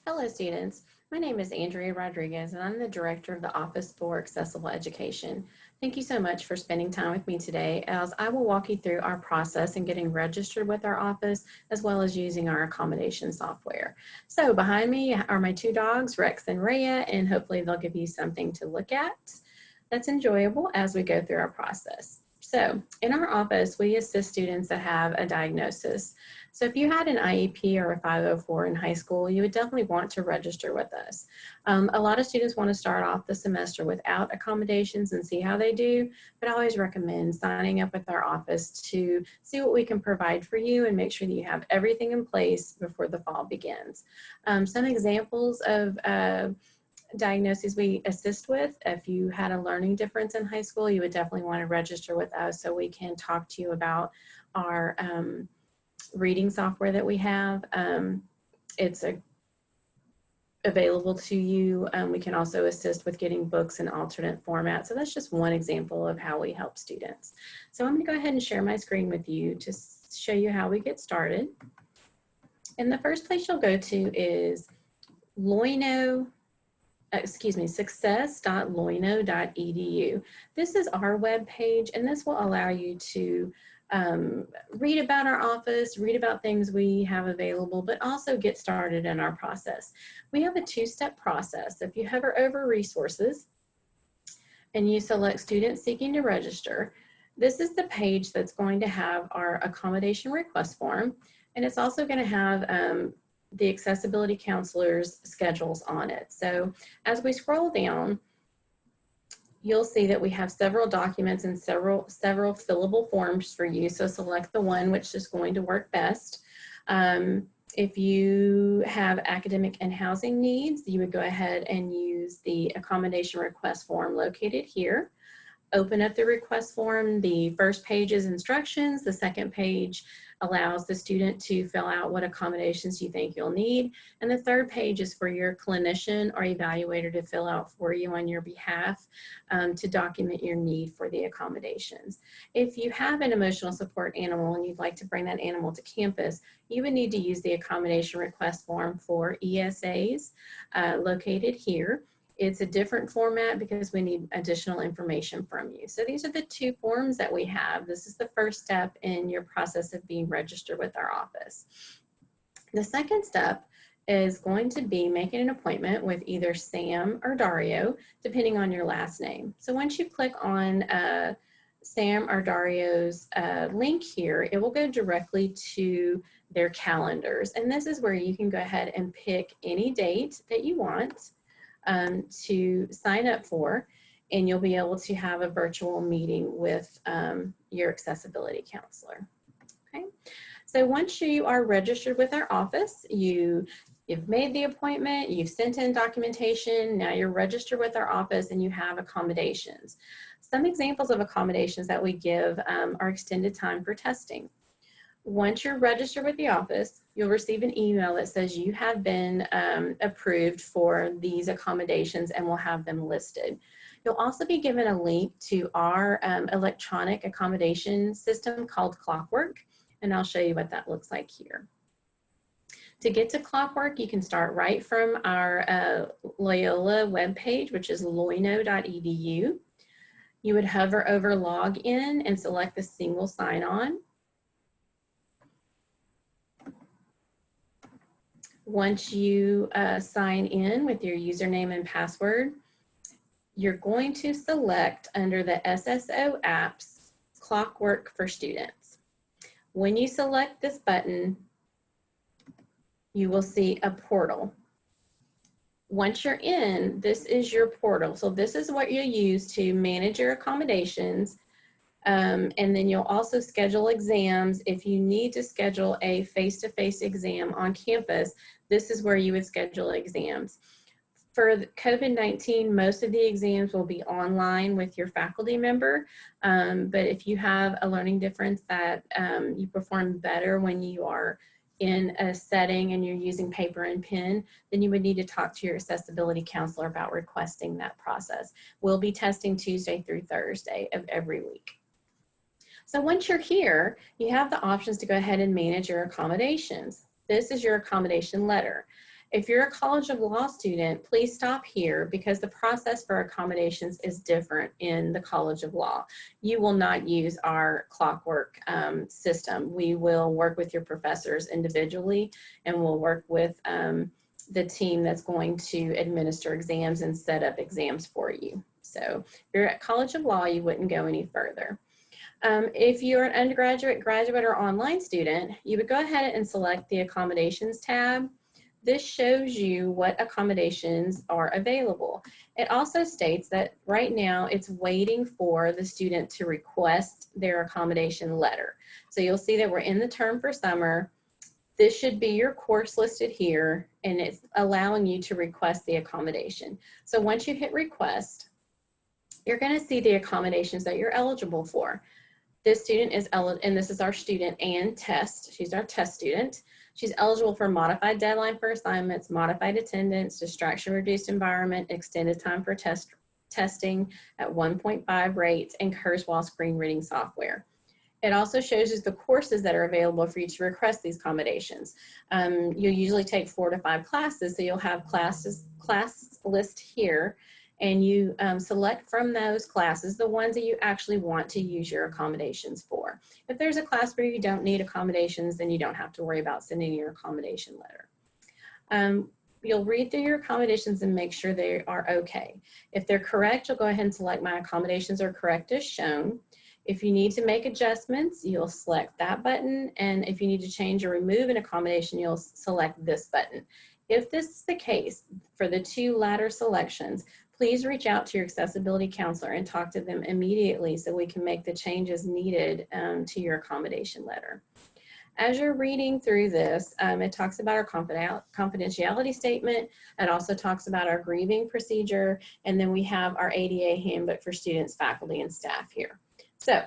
Hello students, my name is Andrea Rodriguez and I'm the Director of the Office for Accessible Education. Thank you so much for spending time with me today as I will walk you through our process in getting registered with our office as well as using our accommodation software. So behind me are my two dogs, Rex and Rhea, and hopefully they'll give you something to look at that's enjoyable as we go through our process. So in our office, we assist students that have a diagnosis. So if you had an IEP or a 504 in high school, you would definitely want to register with us. A lot of students want to start off the semester without accommodations and see how they do, but I always recommend signing up with our office to see what we can provide for you and make sure that you have everything in place before the fall begins. Some examples of diagnoses we assist with: if you had a learning difference in high school, you would definitely want to register with us so we can talk to you about our reading software that we have. It's available to you. We can also assist with getting books in alternate formats. So that's just one example of how we help students. So I'm going to go ahead and share my screen with you to show you how we get started. And the first place you'll go to is success.loino.edu. This is our web page, and this will allow you to read about our office, read about things we have available, but also get started in our process. We have a two-step process. If you hover over resources and you select students seeking to register, this is the page that's going to have our accommodation request form, and it's also going to have the accessibility counselors' schedules on it. So as we scroll down, you'll see that we have several documents and several fillable forms for you. So select the one which is going to work best. If you have academic and housing needs, you would go ahead and use the accommodation request form located here. Open up the request form. The first page is instructions. The second page allows the student to fill out what accommodations you think you'll need. And the third page is for your clinician or evaluator to fill out for you on your behalf to document your need for the accommodations. If you have an emotional support animal and you'd like to bring that animal to campus, you would need to use the accommodation request form for ESAs located here. It's a different format because we need additional information from you. So these are the two forms that we have. This is the first step in your process of being registered with our office. The second step is going to be making an appointment with either Sam or Dario, depending on your last name. So once you click on Sam or Dario's link here, it will go directly to their calendars. And this is where you can go ahead and pick any date that you want to sign up for, and you'll be able to have a virtual meeting with your accessibility counselor. Okay, so once you are registered with our office, you've made the appointment, you've sent in documentation, now you're registered with our office and you have accommodations. Some examples of accommodations that we give are extended time for testing. Once you're registered with the office, you'll receive an email that says you have been approved for these accommodations and we'll have them listed. You'll also be given a link to our electronic accommodation system called Clockwork, and I'll show you what that looks like here. To get to Clockwork, you can start right from our Loyola webpage, which is loino.edu. You would hover over Login and select the single sign-on. Once you sign in with your username and password, you're going to select under the SSO apps, Clockwork for Students. When you select this button, you will see a portal. Once you're in, this is your portal. So this is what you use to manage your accommodations. And then you'll also schedule exams. If you need to schedule a face-to-face exam on campus, this is where you would schedule exams. For COVID-19, most of the exams will be online with your faculty member, but if you have a learning difference that you perform better when you are in a setting and you're using paper and pen, then you would need to talk to your accessibility counselor about requesting that process. We'll be testing Tuesday through Thursday of every week. So once you're here, you have the options to go ahead and manage your accommodations. This is your accommodation letter. If you're a College of Law student, please stop here because the process for accommodations is different in the College of Law. You will not use our Clockwork system. We will work with your professors individually, and we'll work with the team that's going to administer exams and set up exams for you. So if you're at College of Law, you wouldn't go any further. If you're an undergraduate, graduate, or online student, you would go ahead and select the Accommodations tab. This shows you what accommodations are available. It also states that right now it's waiting for the student to request their accommodation letter. So you'll see that we're in the term for summer. This should be your course listed here, and it's allowing you to request the accommodation. So once you hit request, you're going to see the accommodations that you're eligible for. This student is eligible, and this is our student Ann Test. She's our test student. She's eligible for modified deadline for assignments, modified attendance, distraction reduced environment, extended time for testing at 1.5 rates, and Kurzweil screen reading software. It also shows us the courses that are available for you to request these accommodations. You'll usually take 4 to 5 classes, so you'll have class list here, and you select from those classes the ones that you actually want to use your accommodations for. If there's a class where you don't need accommodations, then you don't have to worry about sending your accommodation letter. You'll read through your accommodations and make sure they are okay. If they're correct, you'll go ahead and select my accommodations are correct as shown. If you need to make adjustments, you'll select that button. And if you need to change or remove an accommodation, you'll select this button. If this is the case for the 2 latter selections, please reach out to your accessibility counselor and talk to them immediately so we can make the changes needed to your accommodation letter. As you're reading through this, it talks about our confidentiality statement. It also talks about our grieving procedure, and then we have our ADA handbook for students, faculty, and staff here. So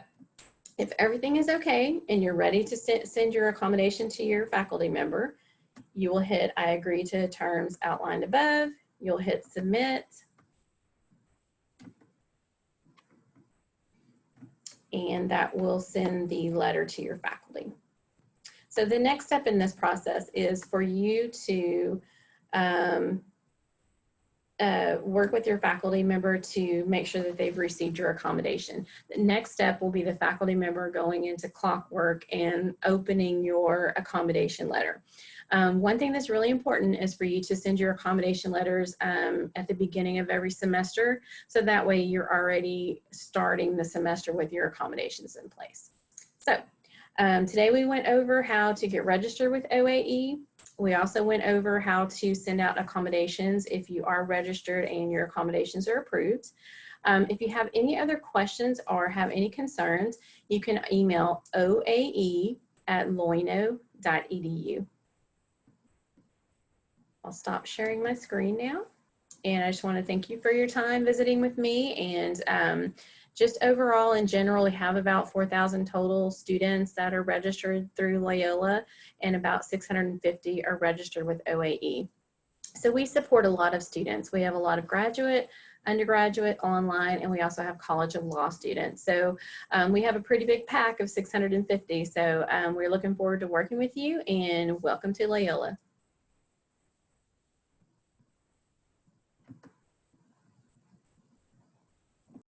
if everything is okay and you're ready to send your accommodation to your faculty member, you will hit I agree to the terms outlined above. You'll hit submit. And that will send the letter to your faculty. So the next step in this process is for you to work with your faculty member to make sure that they've received your accommodation. The next step will be the faculty member going into Clockwork and opening your accommodation letter. One thing that's really important is for you to send your accommodation letters at the beginning of every semester, so that way you're already starting the semester with your accommodations in place. So today we went over how to get registered with OAE. We also went over how to send out accommodations if you are registered and your accommodations are approved. If you have any other questions or have any concerns, you can email oae@loino.edu. I'll stop sharing my screen now. And I just want to thank you for your time visiting with me. And just overall, in general, we have about 4,000 total students that are registered through Loyola, and about 650 are registered with OAE. So we support a lot of students. We have a lot of graduate, undergraduate, online, and we also have College of Law students. So we have a pretty big pack of 650. So we're looking forward to working with you, and welcome to Loyola.